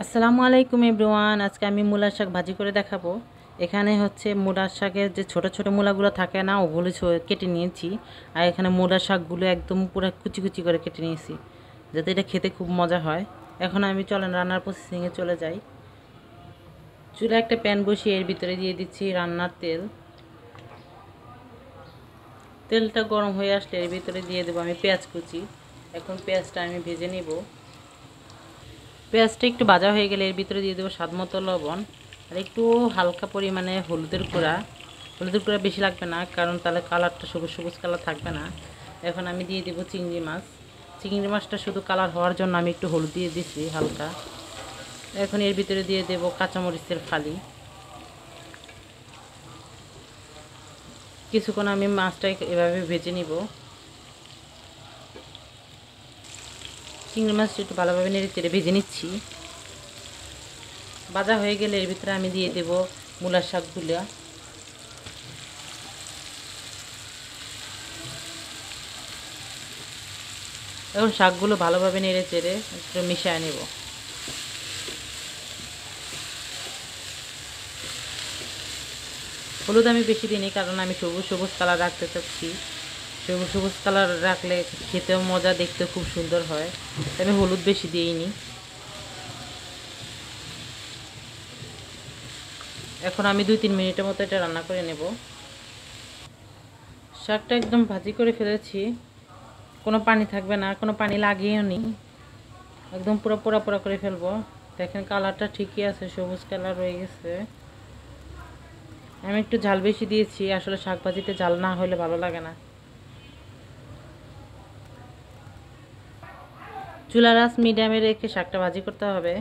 আসসালামু আলাইকুম এভরিওয়ান। আজকে আমি মূলার শাক ভাজি করে দেখাবো। এখানে হচ্ছে মূলার শাকের যে ছোট ছোট মূলাগুলো থাকে না, ওগুলো কেটে নিয়েছি। আর এখানে মূলার শাকগুলো একদম পুরো কুচি কুচি করে কেটে নিয়েছি, যাতে এটা খেতে খুব মজা হয়। এখন আমি চলেন রান্নার প্রসেসিংয়ে চলে যাই। চুলা একটা প্যান বসিয়ে এর ভিতরে দিয়ে দিচ্ছি রান্নার তেল। তেলটা গরম হয়ে আসলে এর ভিতরে দিয়ে দেবো আমি পেঁয়াজ কুচি। এখন পেঁয়াজটা আমি ভেজে নেব। পেঁয়াজটা একটু ভাজা হয়ে গেলে এর ভিতরে দিয়ে দেবো স্বাদ মতো লবণ আর একটু হালকা পরিমাণে হলুদের গুঁড়া। হলুদের গুঁড়া বেশি লাগবে না, কারণ তাহলে কালারটা সবুজ সবুজ কালার থাকবে না। এখন আমি দিয়ে দেবো চিংড়ি মাছ। চিংড়ি মাছটা শুধু কালার হওয়ার জন্য আমি একটু হলুদ দিয়ে দিচ্ছি হালকা। এখন এর ভিতরে দিয়ে দেবো কাঁচামরিচের ফালি। কিছুক্ষণ আমি মাছটা এভাবে ভেজে নিব। চিংড়ি মাছটা একটু ভালোভাবে নেড়ে চেড়ে ভেজে নিচ্ছি। ভাজা হয়ে গেলে এর ভিতরে আমি দিয়ে দেব মূলার শাকগুলো। এখন শাকগুলো ভালোভাবে নেড়ে চেড়ে একটু মিশিয়ে নেব। হলুদ আমি বেশি দিইনি, কারণ আমি সবুজ সবুজ কালার রাখতে চাচ্ছি। সবুজ সবুজ কালার রাখলে খেতেও মজা, দেখতেও খুব সুন্দর হয়। আমি হলুদ বেশি দিইনি। এখন আমি 2-3 মিনিটের মতো এটা রান্না করে নেব। শাকটা একদম ভাজি করে ফেলেছি, কোনো পানি থাকবে না, কোনো পানি লাগিয়েও নি, একদম পুরো পোড়া পোড়া করে ফেলবো। দেখেন কালারটা ঠিকই আছে, সবুজ কালার রয়ে গেছে। আমি একটু ঝাল বেশি দিয়েছি, আসলে শাক ভাজিতে ঝাল না হলে ভালো লাগে না। চুলার আঁচ মিডিয়ামে রেখে শাকটা ভাজি করতে হবে।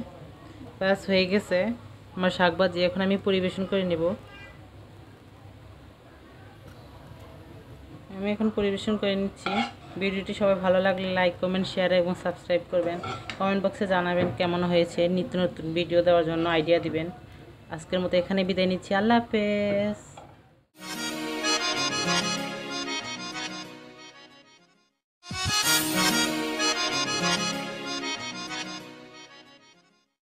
ব্যাস হয়ে গেছে আমার শাক ভাজি। এখন আমি পরিবেশন করে নেব। আমি এখন পরিবেশন করে নিচ্ছি। ভিডিওটি সবাই ভালো লাগলে লাইক কমেন্ট শেয়ার এবং সাবস্ক্রাইব করবেন। কমেন্ট বক্সে জানাবেন কেমন হয়েছে। নিত্য নতুন ভিডিও দেওয়ার জন্য আইডিয়া দিবেন। আজকের মতো এখানে বিদায় নিচ্ছি। আল্লাহ হাফেজ।